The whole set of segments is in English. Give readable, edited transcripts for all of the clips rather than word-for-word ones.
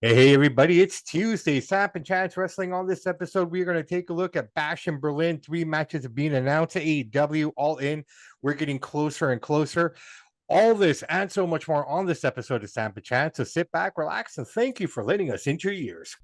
Hey, everybody, it's Tuesday. Samp&Chance Wrestling. On this episode, we're going to take a look at Bash in Berlin. 3 matches have been announced to AEW, all in. We're getting closer and closer. All this and so much more on this episode of Samp&Chance. So sit back, relax, and thank you for letting us into your ears.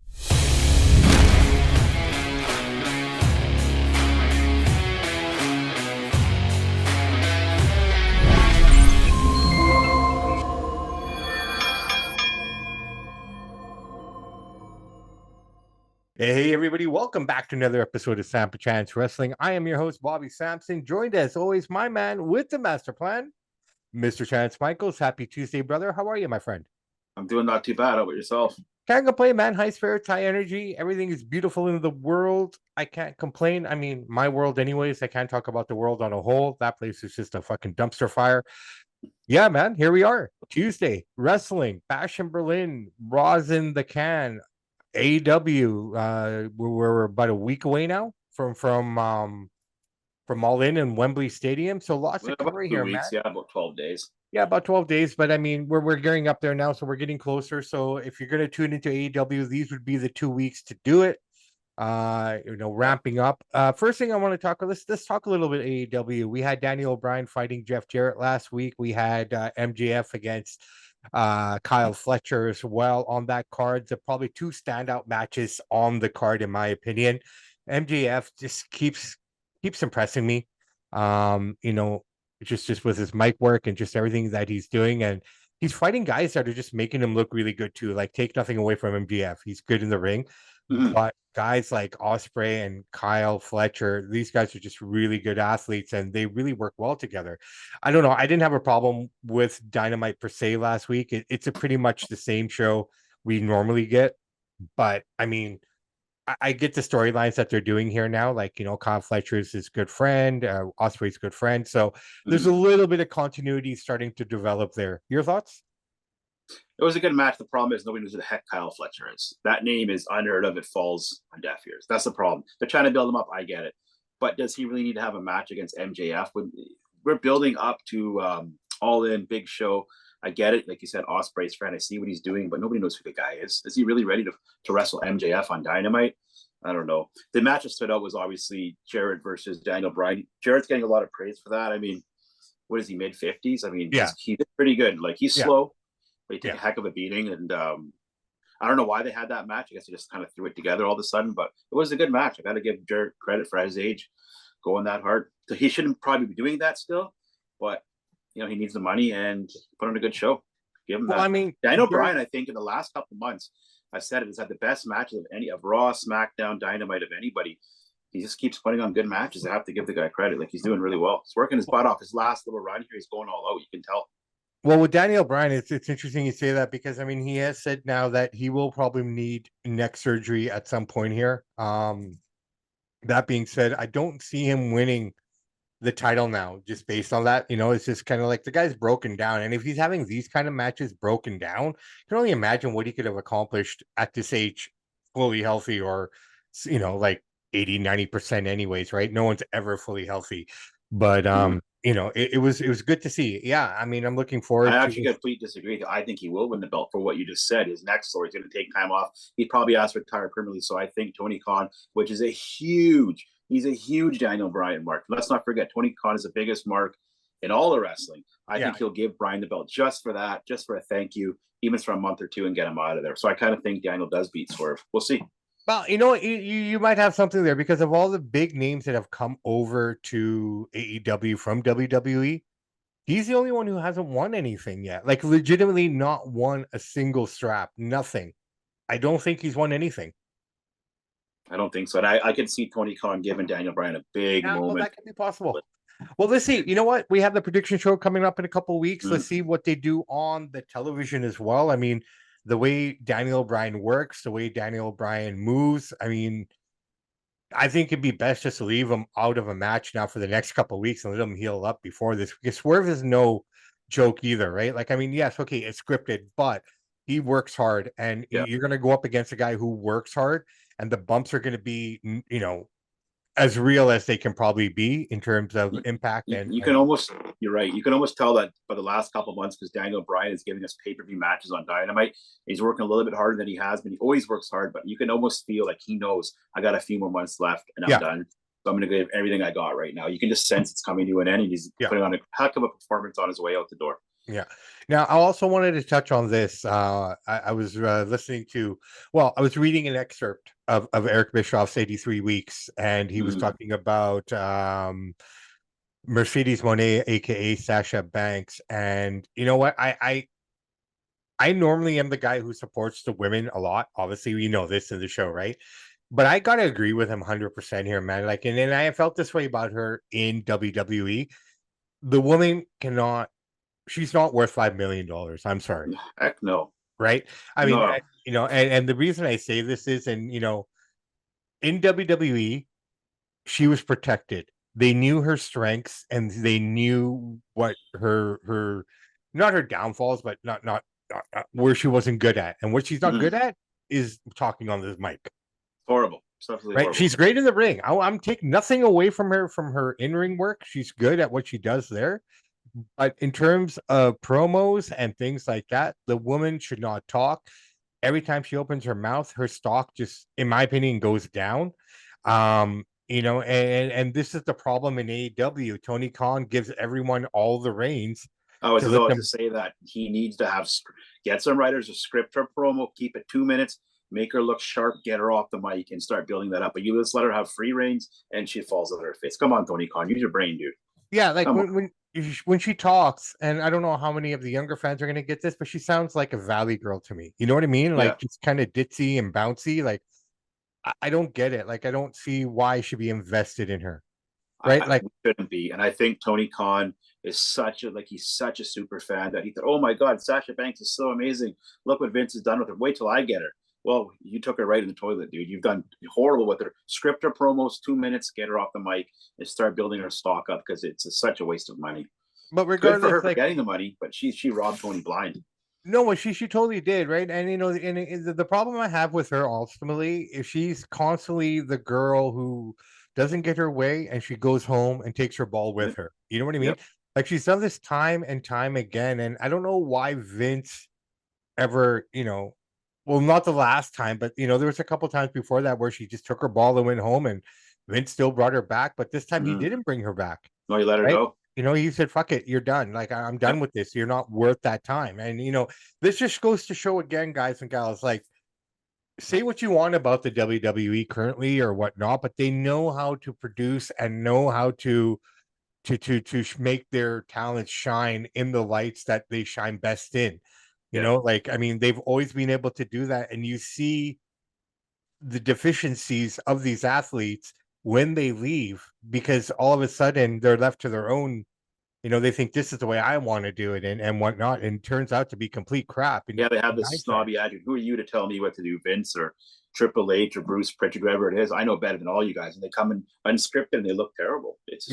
Hey, everybody, welcome back to another episode of Samp&Chance Wrestling. I am your host, Bobby Sampson, joined as always, my man with the master plan, Mr. Chance Michaels. Happy Tuesday, brother. How are you, my friend? I'm doing not too bad. How about yourself? Can't complain, man. High spirits, high energy. Everything is beautiful in the world. I can't complain. I mean, my world, anyways. I can't talk about the world on a whole. That place is just a fucking dumpster fire. Yeah, man. Here we are. Tuesday, wrestling, Bash in Berlin, Raw's in the can. AEW. We're about a week away now from All In and Wembley Stadium. So lots to About cover two here, weeks, man. yeah, about 12 days. Yeah, about 12 days, but I mean, we're gearing up there now, so we're getting closer. So if you're going to tune into AEW, these would be the 2 weeks to do it. Yeah. Ramping up. First thing I want to talk. Let's talk a little bit AEW. We had Daniel O'Brien fighting Jeff Jarrett last week. We had MJF against Kyle Fletcher as well on that card. The probably two standout matches on the card, in my opinion. MJF just keeps impressing me. You know, just with his mic work and just everything that he's doing, and he's fighting guys that are just making him look really good too. Like, take nothing away from MJF, he's good in the ring, Mhm. but guys like Osprey and Kyle Fletcher, these guys are just really good athletes and they really work well together. I don't know. I didn't have a problem with Dynamite per se last week. It's a pretty much the same show we normally get, but I mean, I get the storylines that they're doing here now. Like, Kyle Fletcher is his good friend, Osprey's good friend. So there's Mhm. a little bit of continuity starting to develop there. Your thoughts? It was a good match. The problem is nobody knows who the heck Kyle Fletcher is. That name is unheard of. It falls on deaf ears. That's the problem. They're trying to build him up. I get it. But does he really need to have a match against MJF? We're building up to All In, big show. I get it. Like you said, Osprey's friend. I see what he's doing, but nobody knows who the guy is. Is he really ready to wrestle MJF on Dynamite? I don't know. The match that stood out was obviously Jarrett versus Daniel Bryan. Jarrett's getting a lot of praise for that. I mean, what is he, mid 50s? I mean, Yeah, he's pretty good. Like, he's yeah, slow, but he took yeah. a heck of a beating. And I don't know why they had that match. I guess they just kind of threw it together all of a sudden, but it was a good match. I got to give Jarrett credit for his age going that hard. So he shouldn't probably be doing that still, but he needs the money and put on a good show. Give him Well, I that. mean, Daniel Jarrett, Bryan, I think in the last couple of months, I said it, has had the best matches of Raw, SmackDown, Dynamite, of anybody. He just keeps putting on good matches. I have to give the guy credit. Like, he's doing really well. He's working his butt off. His last little run here, he's going all out. You can tell. well, with Daniel Bryan, it's interesting you say that because I mean he has said now that he will probably need neck surgery at some point here. That being said, I don't see him winning the title now, just based on that. It's just kind of like the guy's broken down. And if he's having these kind of matches broken down, you can only imagine what he could have accomplished at this age, fully healthy, or, like 80-90% anyways, right? No one's ever fully healthy. But Mhm. it was good to see. Yeah, I mean, I'm looking I forward to actually this. completely disagree. I think he will win the belt for what you just said. His next story is going to take time off. He'd probably ask to retire permanently. So I think Tony Khan, which is he's a huge Daniel Bryan mark. Let's not forget, Tony Khan is the biggest mark in all of wrestling. I Yeah. think he'll give Bryan the belt just for that, just for a thank you, even for a month or two, and get him out of there. So I kind of think Daniel does beat Swerve. We'll see. Well, you know what? You might have something there because of all the big names that have come over to AEW from WWE. He's the only one who hasn't won anything yet. Like, legitimately not won a single strap. Nothing. I don't think he's won anything. I don't think so. And I could see Tony Khan giving Daniel Bryan a big Yeah, well, moment. that could be possible. Well, let's see. You know what? We have the prediction show coming up in a couple of weeks. Mm. Let's see what they do on the television as well. I mean, the way Daniel Bryan works, the way Daniel Bryan moves. I mean, I think it'd be best just to leave him out of a match now for the next couple of weeks and let him heal up before this. Because Swerve is no joke either, right? Like, I mean, yes, okay, it's scripted, but he works hard, and Yeah. you're going to go up against a guy who works hard, and the bumps are going to be, as real as they can probably be in terms of impact you can almost, you're right. You can almost tell that for the last couple of months because Daniel Bryan is giving us pay-per-view matches on Dynamite. He's working a little bit harder than he has been. He always works hard, but you can almost feel like he knows I got a few more months left and I'm done. So I'm going to give everything I got right now. You can just sense it's coming to an end, and he's putting on a heck of a performance on his way out the door. Yeah. Now, I also wanted to touch on this. I was listening to, I was reading an excerpt of Eric Bischoff's 83 Weeks, and he was talking about Mercedes Moné, aka Sasha Banks. And you know what? I normally am the guy who supports the women a lot. Obviously, you know this in the show, right? But I gotta agree with him 100% here, man. Like, and I felt this way about her in WWE. The woman cannot. She's not worth $5 million. I'm sorry. Heck no. Right? I mean, and the reason I say this is, and in WWE, she was protected. They knew her strengths, and they knew what her not her downfalls, but not where she wasn't good at. And what she's not good at is talking on this mic. Horrible. Right? Horrible. She's great in the ring. I'm taking nothing away from her in-ring work. She's good at what she does there. But in terms of promos and things like that, the woman should not talk. Every time she opens her mouth, her stock just, in my opinion, goes down. And this is the problem in AEW. Tony Khan gives everyone all the reins. I was about to say that he needs to get some writers a script or promo, keep it 2 minutes, make her look sharp, get her off the mic, and start building that up. But you just let her have free reins, and she falls on her face. Come on, Tony Khan, use your brain, dude. Yeah, like when she talks, and I don't know how many of the younger fans are going to get this, but she sounds like a Valley girl to me. You know what I mean? Like just kind of ditzy and bouncy. Like I don't get it. Like I don't see why I should be invested in her. Right? Like shouldn't be. And I think Tony Khan is he's such a super fan that he thought, oh my God, Sasha Banks is so amazing. Look what Vince has done with her. Wait till I get her. Well, you took her right in the toilet, dude. You've done horrible with her. Script her promos, 2 minutes, get her off the mic, and start building her stock up because it's such a waste of money. But regardless, good for her for getting the money, but she robbed Tony blind. No, she totally did, right? And and the problem I have with her ultimately is she's constantly the girl who doesn't get her way, and she goes home and takes her ball with her. You know what I mean? Like she's done this time and time again, and I don't know why Vince ever, well, not the last time, but there was a couple times before that where she just took her ball and went home, and Vince still brought her back, but this time he didn't bring her back. No, he let her go. He said, fuck it, you're done. Like, I'm done with this. You're not worth that time. And, this just goes to show again, guys and gals, like, say what you want about the WWE currently or whatnot, but they know how to produce and know how to make their talents shine in the lights that they shine best in. Like, I mean, they've always been able to do that. And you see the deficiencies of these athletes when they leave, because all of a sudden they're left to their own, they think this is the way I want to do it and whatnot, and it turns out to be complete crap. And they have this snobby attitude. Who are you to tell me what to do, Vince or Triple H or Bruce Pritchard, whoever it is? I know better than all you guys. And they come in unscripted and they look terrible. It's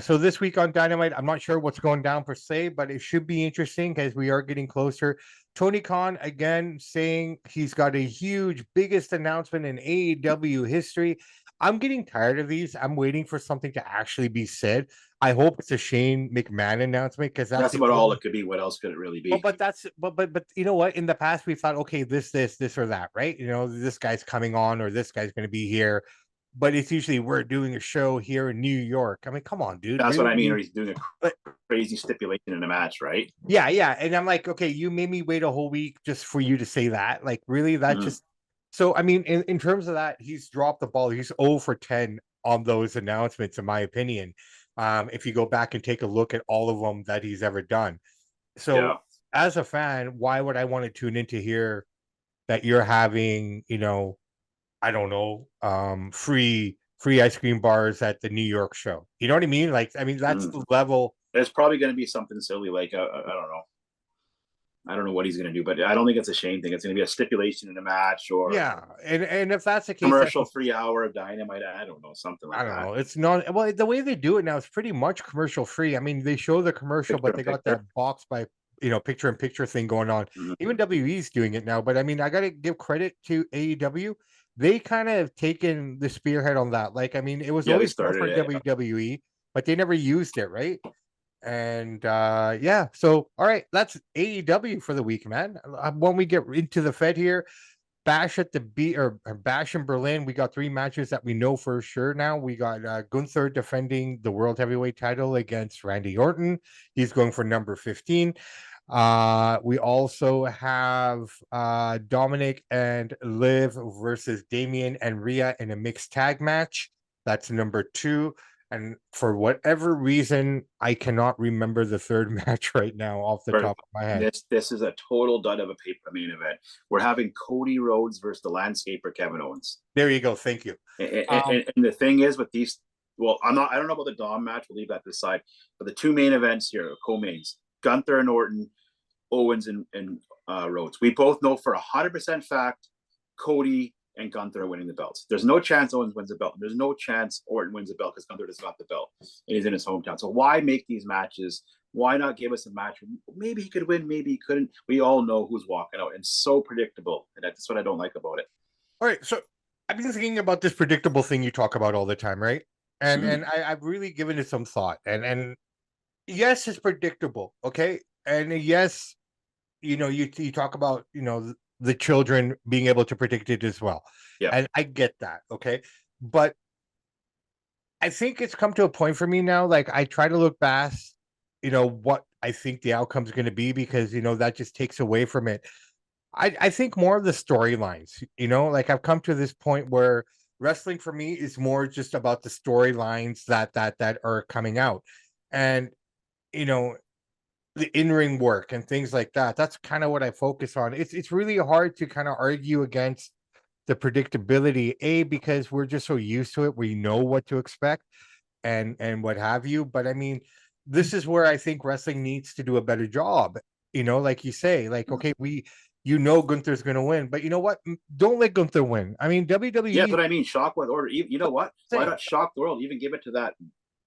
So this week on Dynamite, I'm not sure what's going down per se, but it should be interesting because we are getting closer. Tony Khan again saying he's got a huge, biggest announcement in AEW history. I'm getting tired of these. I'm waiting for something to actually be said. I hope it's a Shane McMahon announcement because that's about all it could be. What else could it really be? But you know what? In the past, we thought, okay, this or that, right? This guy's coming on or this guy's going to be here. But it's usually we're doing a show here in New York. I mean, come on, dude. That's really? What I mean. Or he's doing a crazy stipulation in a match, right? Yeah. And I'm like, okay, you made me wait a whole week just for you to say that. Like, really? That just... So, I mean, in terms of that, he's dropped the ball. He's 0 for 10 on those announcements, in my opinion. If you go back and take a look at all of them that he's ever done. So, as a fan, why would I want to tune in to hear that you're having, I don't know, free ice cream bars at the New York show? You know what I mean? Like, I mean, that's the level. There's probably going to be something silly, like, I don't know. I don't know what he's going to do, but I don't think it's a Shane thing. It's going to be a stipulation in a match, or and if that's the case, commercial-free hour of Dynamite. I don't know, something like that. I don't know. It's not, well, the way they do it now is pretty much commercial-free. I mean, they show the commercial, but they got that box by picture-in-picture thing going on. Even WWE's doing it now, but I mean, I got to give credit to AEW. they kind of have taken the spearhead on that. Like, I mean, it was Yeah, they always there started for it. WWE, but they never used it, right? And yeah, so all right, that's AEW for the week, man. When we get into the Fed here, Bash at the B or Bash in Berlin, we got three matches that we know for sure now. We got Gunther defending the World Heavyweight title against Randy Orton. He's going for number 15. We also have Dominic and Liv versus Damien and Rhea in a mixed tag match. That's number 2. And for whatever reason, I cannot remember the third match right now off the top of my head. This is a total dud of a main event. We're having Cody Rhodes versus the landscaper Kevin Owens. There you go. Thank you. And the thing is with these, well, I don't know about the Dom match. We'll leave that to the side. But the two main events here, co-mains, Gunther and Orton, Owens and Rhodes. We both know for 100% fact Cody and Gunther are winning the belts. There's no chance Owens wins the belt. There's no chance Orton wins the belt because Gunther doesn't got the belt and he's in his hometown. So why make these matches? Why not give us a match? Maybe he could win, maybe he couldn't. We all know who's walking out, and so predictable. And that's what I don't like about it. All right, so I've been thinking about this predictable thing you talk about all the time, right? And I've really given it some thought. And yes, it's predictable, okay? And yes, you talk about the children being able to predict it as well. Yeah, and I get that, okay, but I think it's come to a point for me now. Like, I try to look past, what I think the outcome is going to be, because that just takes away from it. I think more of the storylines. Like, I've come to this point where wrestling for me is more just about the storylines that are coming out, and you know the in-ring work and things like that. That's kind of what I focus on. It's really hard to kind of argue against the predictability, because we're just so used to it. We know what to expect and what have you. But I mean, this is where I think wrestling needs to do a better job. Like you say, like, okay, Gunther's going to win, but you know what? Don't let Gunther win. I mean, WWE. Yeah, that's what I mean. Shock with order. You know what? Why not shock the world? Even give it to that.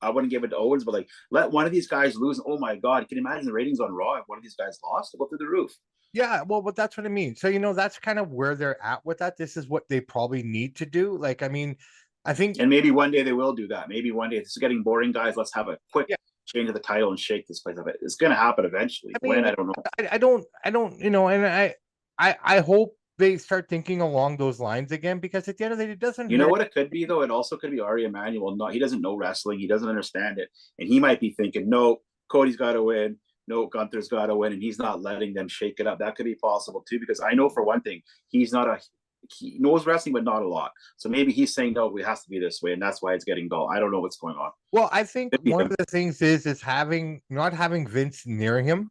I wouldn't give it to Owens, but like, let one of these guys lose. Oh my God. Can you imagine the ratings on Raw if one of these guys lost? It'll go through the roof. Yeah, well, but that's what I mean. So, that's kind of where they're at with that. This is what they probably need to do. Like, I mean, I think. And maybe one day they will do that. Maybe one day, this is getting boring, guys. Let's have a quick change of the title and shake this place up. It's going to happen eventually. I mean, when? I don't know. I don't, and I hope they start thinking along those lines again, because at the end of the day, it doesn't. You know what it could be, though? It also could be Ari Emanuel. No, he doesn't know wrestling. He doesn't understand it. And he might be thinking, no, Cody's got to win. No, Gunther's got to win. And he's not letting them shake it up. That could be possible, too, because I know for one thing, he knows wrestling, but not a lot. So maybe he's saying, no, it has to be this way. And that's why it's getting dull. I don't know what's going on. Well, I think one of the things is not having Vince near him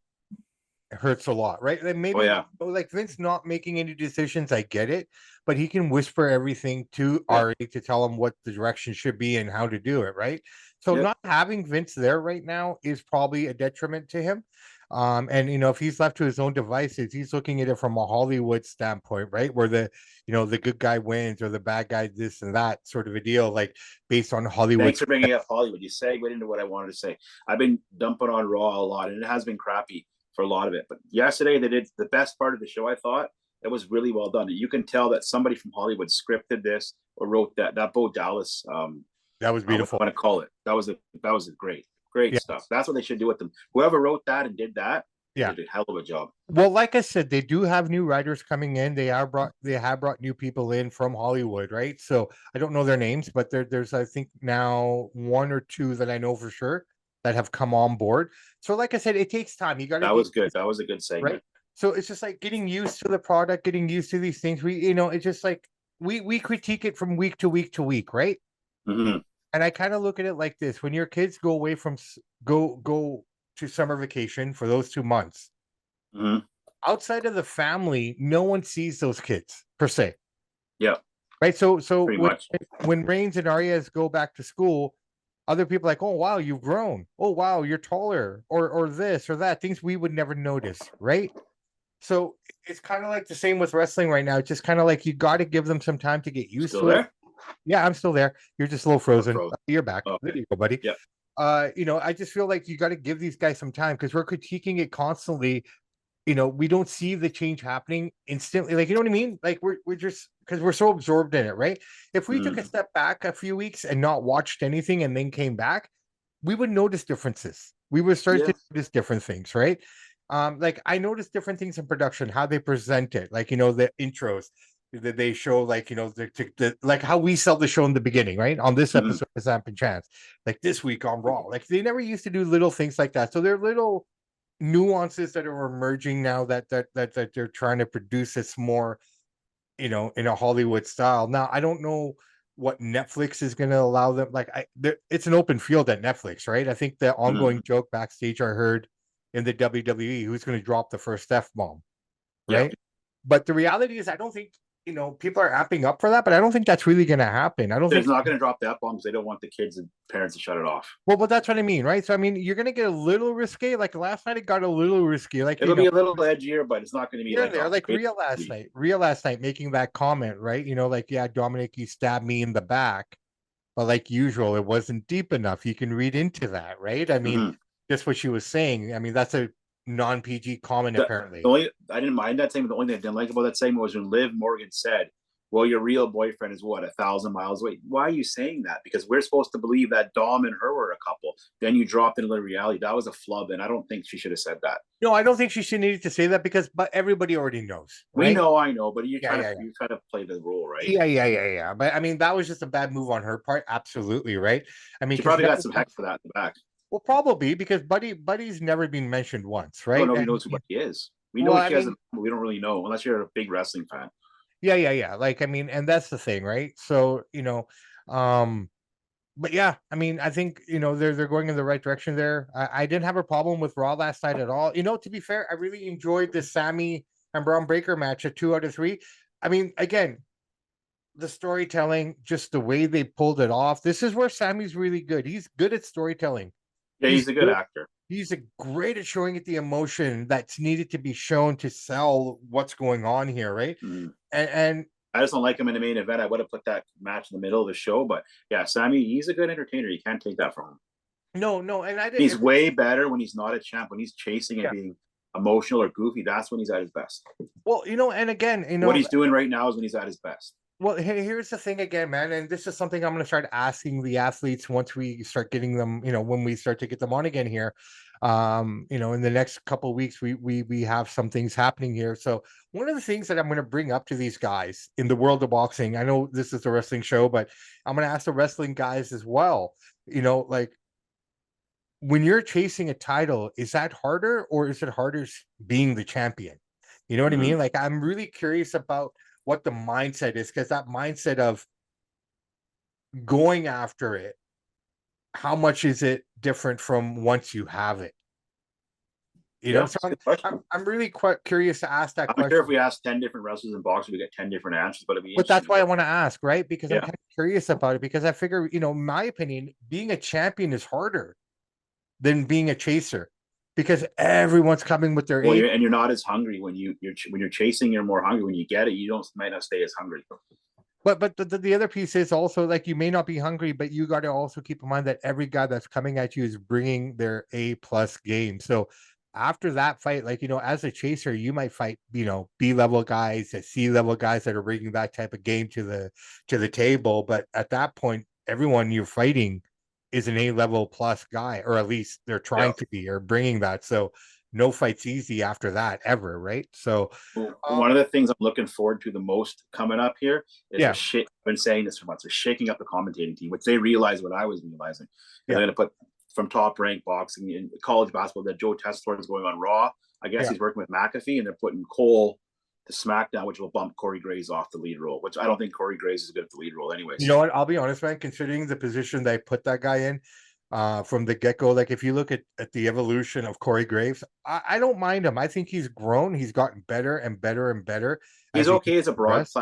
hurts a lot, right? And maybe like Vince not making any decisions, I get it, but he can whisper everything to Ari to tell him what the direction should be and how to do it, right? So not having Vince there right now is probably a detriment to him. And if he's left to his own devices, he's looking at it from a Hollywood standpoint, right? Where the good guy wins or the bad guy this and that sort of a deal, like based on Hollywood. Thanks for bringing up Hollywood. You segued into what I wanted to say. I've been dumping on Raw a lot, and it has been crappy for a lot of it. But yesterday they did the best part of the show. I thought it was really well done. You can tell that somebody from Hollywood scripted this or wrote that. That Bo Dallas. That was beautiful. I want to call it. That was a great stuff. That's what they should do with them. Whoever wrote that and did that, did a hell of a job. Well, like I said, they do have new writers coming in. They have brought new people in from Hollywood, right? So I don't know their names, but there's I think now one or two that I know for sure that have come on board. So like I said, it takes time. You got to. That was good. That was a good segment. Right? So it's just like getting used to the product, getting used to these things. It's just like we critique it from week to week to week, right? Mm-hmm. And I kind of look at it like this: when your kids go away from go to summer vacation for those 2 months, outside of the family, no one sees those kids per se. Yeah. Right. So when Reigns and Arias go back to school, other people are like, oh wow, you've grown. Oh wow, you're taller, or this or that. Things we would never notice, right? So it's kind of like the same with wrestling right now. It's just kind of like you got to give them some time to get used to it. Yeah, I'm still there. You're just a little frozen. You're back. Okay. There you go, buddy. Yeah. I just feel like you got to give these guys some time, because we're critiquing it constantly, we don't see the change happening instantly. Like, you know what I mean? Like we're just because we're so absorbed in it, right? If we took a step back a few weeks and not watched anything and then came back, we would notice differences. We would start Yeah. to notice different things, right? Like I noticed different things in production, how they present it, like the intros that they show, like like how we sell the show in the beginning, right? On this Mhm. episode of Samp&Chance, like this week on Raw, like they never used to do little things like that. So they're little nuances that are emerging now that they're trying to produce this more, in a Hollywood style. Now, I don't know what Netflix is going to allow them. Like, it's an open field at Netflix, right? I think the ongoing Mhm. joke backstage I heard in the WWE, who's going to drop the first F bomb, Yeah. right? But the reality is, I don't think people are amping up for that, but I don't think that's really going to happen. I don't They're think. not going to drop that bomb because they don't want the kids and parents to shut it off. Well, but that's what I mean, right? So I mean, you're going to get a little risky. Like last night, it got a little risky. Like It'll be a little edgier, but it's not going to be here and like there, a like crazy. Real last night, making that comment, right? Like, yeah, Dominic, you stabbed me in the back, but like usual, it wasn't deep enough. You can read into that, right? I mean, Mhm. just what she was saying. I mean, that's a non-PG comment, The apparently. only I didn't mind that segment. The only thing I didn't like about that segment was when Liv Morgan said, "Well, your real boyfriend is what 1,000 miles away." Why are you saying that? Because we're supposed to believe that Dom and her were a couple. Then you dropped into reality. That was a flub, and I don't think she should have said that. No, I don't think she should need to say that because, but everybody already knows, We right? know, I know, but you're Yeah, trying to yeah, you try to play the role, right? yeah. But I mean, that was just a bad move on her part. Absolutely, right? I mean, She because probably got never, some heck for that in the back. well, probably because Buddy's never been mentioned once, No, right? nobody And knows who he is. We know well, who I she has, mean, but we don't really know unless you're a big wrestling fan. yeah. Like, I mean, and that's the thing, right? So, um, but yeah, I mean, I think they're going in the right direction there. I didn't have a problem with Raw last night at all. To be fair, I really enjoyed the Sammy and Braun Breaker match at 2 out of 3. I mean, again, the storytelling, just the way they pulled it off. This is where Sammy's really good. He's good at storytelling. Yeah, He's he's a good good. actor. He's a great at showing it the emotion that's needed to be shown to sell what's going on here, right? Mm. And I just don't like him in the main event. I would have put that match in the middle of the show, but yeah, Sammy, he's a good entertainer. You can't take that from him. no, and I He's did. way better when he's not a champ. When he's chasing and Yeah. being emotional or goofy, that's when he's at his best. Well, and again, What he's doing right now is when he's at his best. well, here's the thing again, man, and this is something I'm going to start asking the athletes once we start getting them, when we start to get them on again here. In the next couple of weeks, we have some things happening here. So one of the things that I'm going to bring up to these guys in the world of boxing, I know this is a wrestling show, but I'm going to ask the wrestling guys as well. Like when you're chasing a title, is that harder or is it harder being the champion? You know what I Mm-hmm. mean? Like I'm really curious about what the mindset is because that mindset of going after it, how much is it different from once you have it? Yeah, So it's a good question. I'm really quite curious to ask that I'm sure if question. we ask 10 different wrestlers in boxing, we get 10 different answers, but it'd be But interesting that's to why I hear. want to ask, right? Because I'm Yeah. kind of curious about it because I figure, in my opinion, being a champion is harder than being a chaser because everyone's coming with their Well, A. you're not as hungry when you're chasing. You're more hungry when you get it. You don't might not stay as hungry. But the other piece is also like you may not be hungry, but you got to also keep in mind that every guy that's coming at you is bringing their A+ game. So after that fight, like as a chaser, you might fight B-level guys, C-level guys that are bringing that type of game to the table. But at that point, everyone you're fighting is an A-level plus guy, or at least they're Yeah. trying to be or bringing that. So no fight's easy after that ever, right? So One of the things I'm looking forward to the most coming up here is yeah, I've been saying this for months. They're shaking up the commentating team, which they realize what I was realizing. They're yeah, going to put from top ranked boxing in college basketball that Joe Tessler is going on Raw. I guess yeah. he's working with McAfee, and they're putting Cole to SmackDown, which will bump Corey Graves off the lead role, which I don't think Corey Graves is good at the lead role, You anyways. know what? I'll be honest, man. Considering the position they put that guy in, from the get go, like if you look at the evolution of Corey Graves, I don't mind him. I think he's grown. He's gotten better and better and better He's as he okay as a progressed.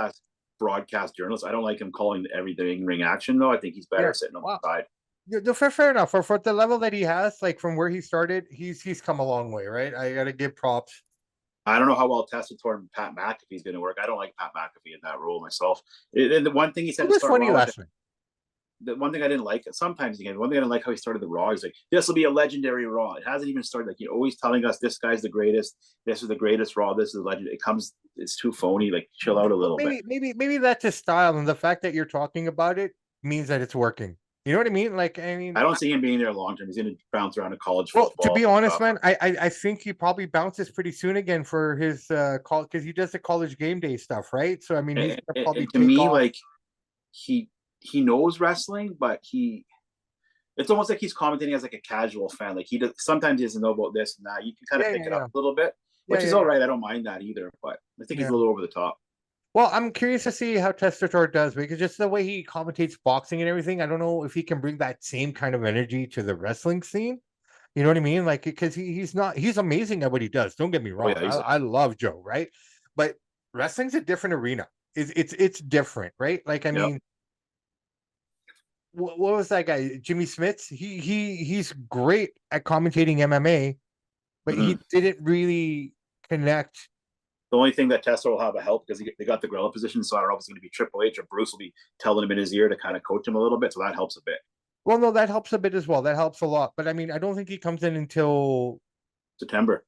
broadcast journalist. I don't like him calling everything ring action, though. I think he's better Yeah. sitting on Wow. the side. Yeah, fair enough. For the level that he has, like from where he started, he's come a long way, right? I gotta give props. I don't know how well Tessitore and Pat McAfee's going to work. I don't like Pat McAfee in that role myself. And the one thing he said He to was start funny Raw with, last night. the one thing I didn't like, sometimes again, one thing I didn't like how he started the Raw. He's like, this will be a legendary Raw. It hasn't even started. Like, you're always telling us this guy's the greatest. This is the greatest Raw. This is a legend. It's too phony. Like, chill out a little bit. Maybe that's his style, and the fact that you're talking about it means that it's working. You know what I mean? Like, I mean, I don't see him being there long term. He's going to bounce around to college well, to football. be honest, man, I think he probably bounces pretty soon again for his call, because he does the college game day stuff, right? So I mean, he's gonna probably to take me, off. like, he knows wrestling, but it's almost like he's commentating as like a casual fan. Like, he does sometimes he doesn't know about this and that. You can kind of pick it up a little bit, which is all right. I don't mind that either, but I think he's a little over the top. Well, I'm curious to see how Testator does, because just the way he commentates boxing and everything, I don't know if he can bring that same kind of energy to the wrestling scene. You know what I mean? Like, because he's amazing at what he does. Don't get me wrong. I love Joe, right? But wrestling's a different arena. It's different, right? Like, I mean, what was that guy? Jimmy Smits? He's great at commentating MMA, but he didn't really connect. The only thing that Tessa will have a help, because they got the gorilla position, so I don't know if it's going to be Triple H or Bruce will be telling him in his ear to kind of coach him a little bit, so that helps a bit. Well, no, that helps a bit as well. That helps a lot. But I mean, I don't think he comes in until September,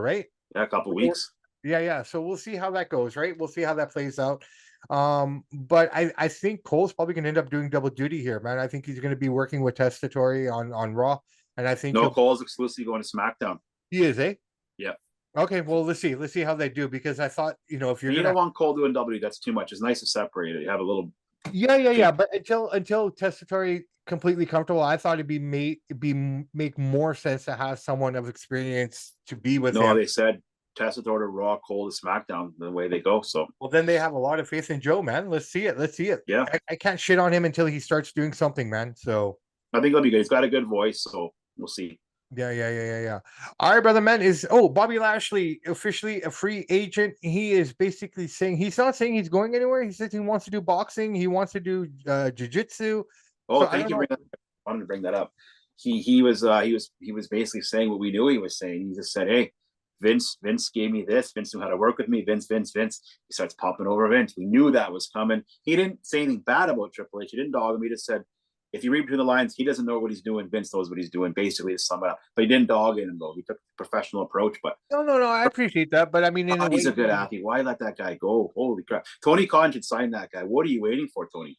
right? Yeah, a couple weeks. Yeah. So we'll see how that goes, right? We'll see how that plays out. But I think Cole's probably gonna end up doing double duty here, man. I think he's gonna be working with Testatori on Raw. And I think Cole's exclusively going to SmackDown. He is, eh? Yeah. Okay, well, let's see how they do, because I thought, if you don't want Cole doing W, that's too much. It's nice to separate it. You have a little. Yeah. But until Testatori completely comfortable, I thought it'd make more sense to have someone of experience to be with him. No, they said Testatori to Raw, Cole to SmackDown, the way they go. So, well, then they have a lot of faith in Joe, man. Let's see it. Yeah, I can't shit on him until he starts doing something, man. So I think it'll be good. He's got a good voice, so we'll see. Yeah. All right, brother, man. Bobby Lashley officially a free agent? He is basically saying, he's not saying he's going anywhere. He says he wants to do boxing. He wants to do jiu-jitsu. Oh, thank you. I wanted to bring that up. He was basically saying what we knew he was saying. He just said, "Hey, Vince gave me this. Vince knew how to work with me. Vince." He starts popping over Vince. We knew that was coming. He didn't say anything bad about Triple H. He didn't dog him. He just said, if you read between the lines, he doesn't know what he's doing. Vince knows what he's doing, basically, to sum it up. But he didn't dog in him, though. He took a professional approach. But no, I appreciate that. But I mean, he's a good athlete. Why let that guy go? Holy crap! Tony Khan should sign that guy. What are you waiting for, Tony?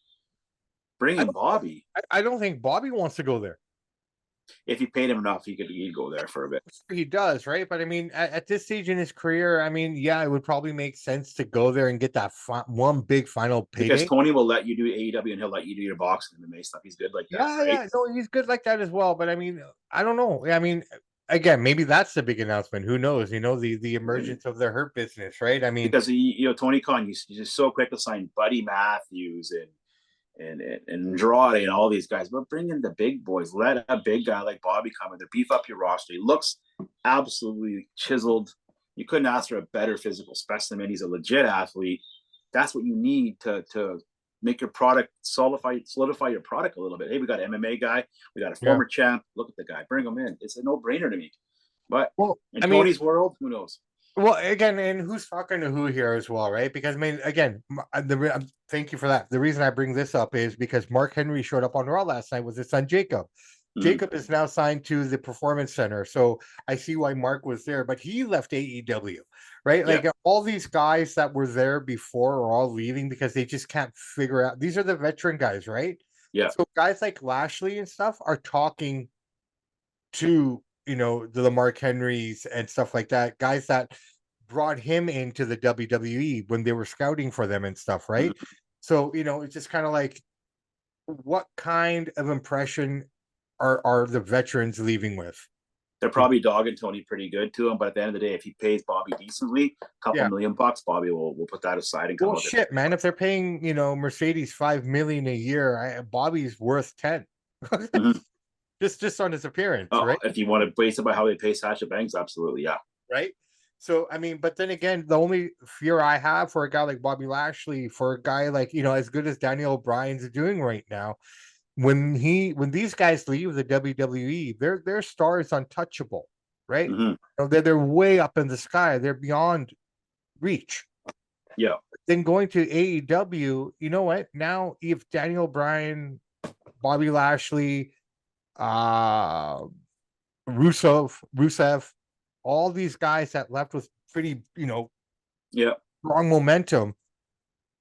Bring in Bobby. I don't think Bobby wants to go there. If you paid him enough, he'd go there for a bit. He does, right? But I mean, at this stage in his career, I mean, yeah, it would probably make sense to go there and get that one big final payday. Because Tony will let you do AEW and he'll let you do your boxing and MMA stuff. He's good like that. Yeah. No, he's good like that as well. But I mean, I don't know. I mean, again, maybe that's the big announcement. Who knows? The emergence of the Hurt Business, right? I mean, because Tony Khan, he's just so quick to sign Buddy Matthews and Andrade and all these guys, but bring in the big boys. Let a big guy like Bobby come in there, beef up your roster. He looks absolutely chiseled. You couldn't ask for a better physical specimen. He's a legit athlete. That's what you need to make your product solidify your product a little bit. Hey, we got an MMA guy, we got a former champ. Look at the guy, bring him in. It's a no-brainer to me. But in Tony's world, who knows? Well, again, and who's talking to who here as well, right? Because I mean, again, thank you for that. The reason I bring this up is because Mark Henry showed up on Raw last night with his son Jacob. Jacob is now signed to the Performance Center, so I see why Mark was there. But he left AEW, right? Like all these guys that were there before are all leaving because they just can't figure out. These are the veteran guys, right? Yeah. So guys like Lashley and stuff are talking to the Mark Henrys and stuff like that, guys that brought him into the WWE when they were scouting for them and stuff, right? So, it's just kind of like, what kind of impression are the veterans leaving with? They're probably dogging Tony pretty good to him, but at the end of the day, if he pays Bobby decently, a couple $1 million, Bobby will put that aside and come. Well, shit, man, if they're paying Mercedes $5 million a year, Bobby's worth 10. Just on his appearance, right? If you want to base it by how they pay Sasha Banks, absolutely, yeah. Right? So, I mean, but then again, the only fear I have for a guy like Bobby Lashley, for a guy like, as good as Daniel Bryan's doing right now, when these guys leave the WWE, their star is untouchable, right? They're way up in the sky. They're beyond reach. Yeah. Then going to AEW, you know what? Now, if Daniel Bryan Bobby Lashley, uh, Rusev, all these guys that left with pretty, Yeah. strong momentum,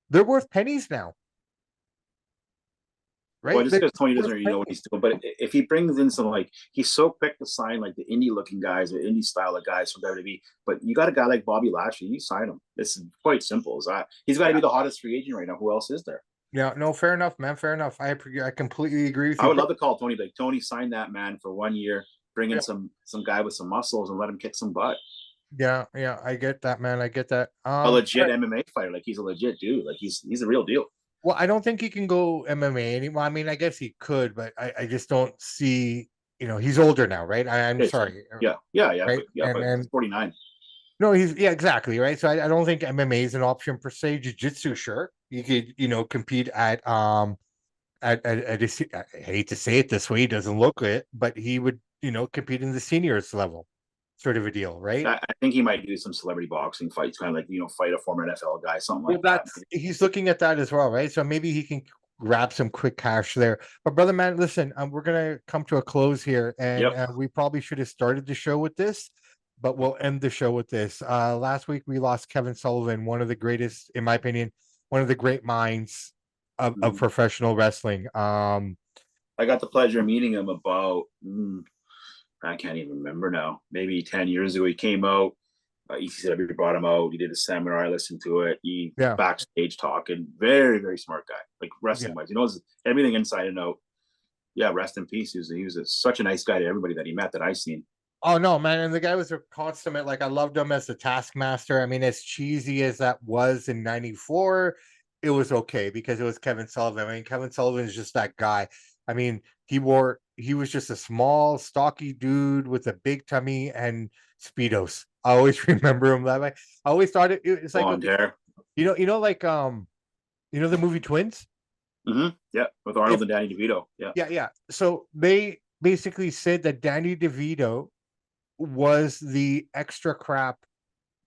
they're worth pennies now, Well, right? just They're because Tony doesn't worth really know what pennies. he's doing, but if he brings in some like he's so quick to sign like the indie looking guys or indie style of guys from WWE, but you got a guy like Bobby Lashley, you sign him. It's quite simple as that. He's got to Yeah. be the hottest free agent right now. Who else is there? Yeah, no, fair enough, man. Fair enough. I completely agree with I you. would love to call Tony like Tony, sign that man for 1 year, bring in Yeah, some guy with some muscles and let him kick some butt. yeah, I get that, man. I get that. A All legit right. MMA fighter, like he's a legit dude, like he's a real deal. Well, I don't think he can go MMA anymore. I mean, I guess he could, but I just don't see. He's older now, right? I'm It's, sorry, yeah, right? but yeah, And but he's 49. no, yeah, exactly, right. So I don't think MMA is an option per se. Jiu-jitsu, sure, you could compete at I hate to say it this way, he doesn't look it, but he would compete in the seniors level, sort of a deal, right? I think he might do some celebrity boxing fights, kind of like fight a former NFL guy, something Well, like that. he's looking at that as well, right? So maybe he can grab some quick cash there. But brother, man, listen, we're gonna come to a close here, and Yep. we probably should have started the show with this, but we'll end the show with this. Last week we lost Kevin Sullivan, one of the greatest, in my opinion, one of the great minds of professional wrestling. I got the pleasure of meeting him about I can't even remember now. Maybe 10 years ago, he came out. ECW brought him out. He did a seminar. I listened to it. He Yeah, backstage talking. Very, very smart guy. Like yeah. wrestling wise, he knows everything inside and out. Yeah, rest in peace. He was such a nice guy to everybody that he met that I've seen. Oh no, man! And the guy was a consummate. Like I loved him as the Taskmaster. I mean, as cheesy as that was in '94, it was okay because it was Kevin Sullivan. I mean, Kevin Sullivan is just that guy. I mean, he was just a small, stocky dude with a big tummy and speedos. I always remember him that way. I always thought it's like, Blonde okay, hair. like the movie Twins. Yeah, with Arnold If and Danny DeVito. Yeah. Yeah. So they basically said that Danny DeVito was the extra crap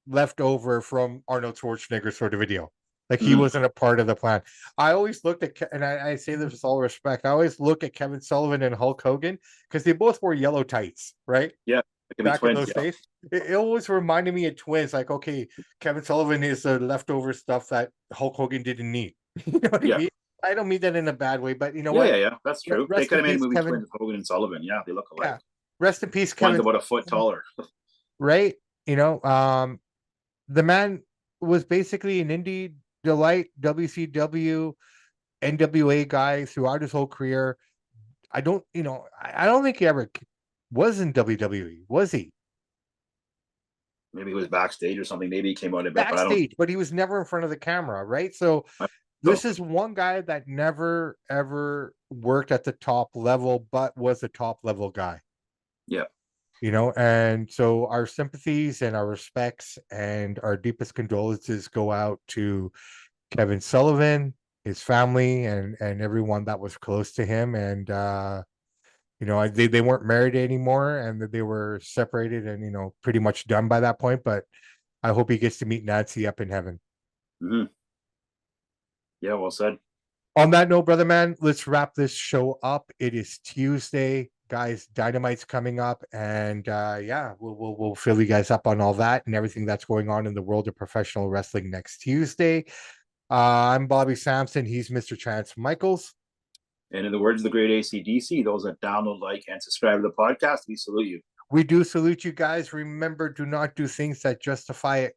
left over from Arnold Schwarzenegger sort of video. Like he Mm-hmm. wasn't a part of the plan. I always looked at, and I say this with all respect, I always look at Kevin Sullivan and Hulk Hogan because they both wore yellow tights, right? Yeah. It could be Back in twins. those Yeah. days. It always reminded me of twins. Like, okay, Kevin Sullivan is the leftover stuff that Hulk Hogan didn't need. You know what I Yeah. mean? I don't mean that in a bad way, but you know what? Yeah. That's true. They Rest could in have made a peace, movie Kevin. Twins with Hogan and Sullivan. Yeah, they look alike. Yeah. Rest in peace, One's Kevin. about a foot taller. Right? The man was basically an indie delight, WCW, NWA guy throughout his whole career. I don't think he ever was in WWE, was he? Maybe he was backstage or something. Maybe he came out a bit, but I don't. Backstage, but he was never in front of the camera, right? So So this is one guy that never ever worked at the top level, but was a top level guy. yeah. And so our sympathies and our respects and our deepest condolences go out to Kevin Sullivan, his family, and everyone that was close to him. And they weren't married anymore, and that they were separated, and pretty much done by that point. But I hope he gets to meet Nancy up in heaven. Mm-hmm. Yeah, well said. On that note, brother man, let's wrap this show up. It is Tuesday, guys. Dynamite's coming up, and yeah, we'll fill you guys up on all that and everything that's going on in the world of professional wrestling next Tuesday. I'm Bobby Sampson. He's Mr. Chance Michaels. And in the words of the great ACDC, those that download, like, and subscribe to the podcast, we salute you. We do salute you guys. Remember, do not do things that justify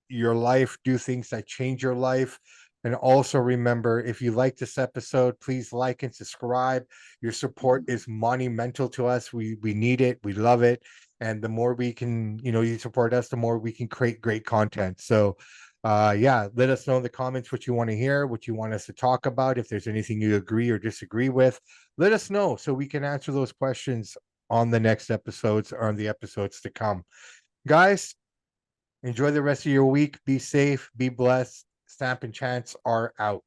your life. Do things that change your life. And also remember, if you like this episode, please like and subscribe. Your support is monumental to us. We need it. We love it. And the more we can, you support us, the more we can create great content. So yeah, let us know in the comments what you want to hear, what you want us to talk about. If there's anything you agree or disagree with, let us know so we can answer those questions on the next episodes or on the episodes to come. Guys, enjoy the rest of your week. Be safe. Be blessed. Samp and Chance are out.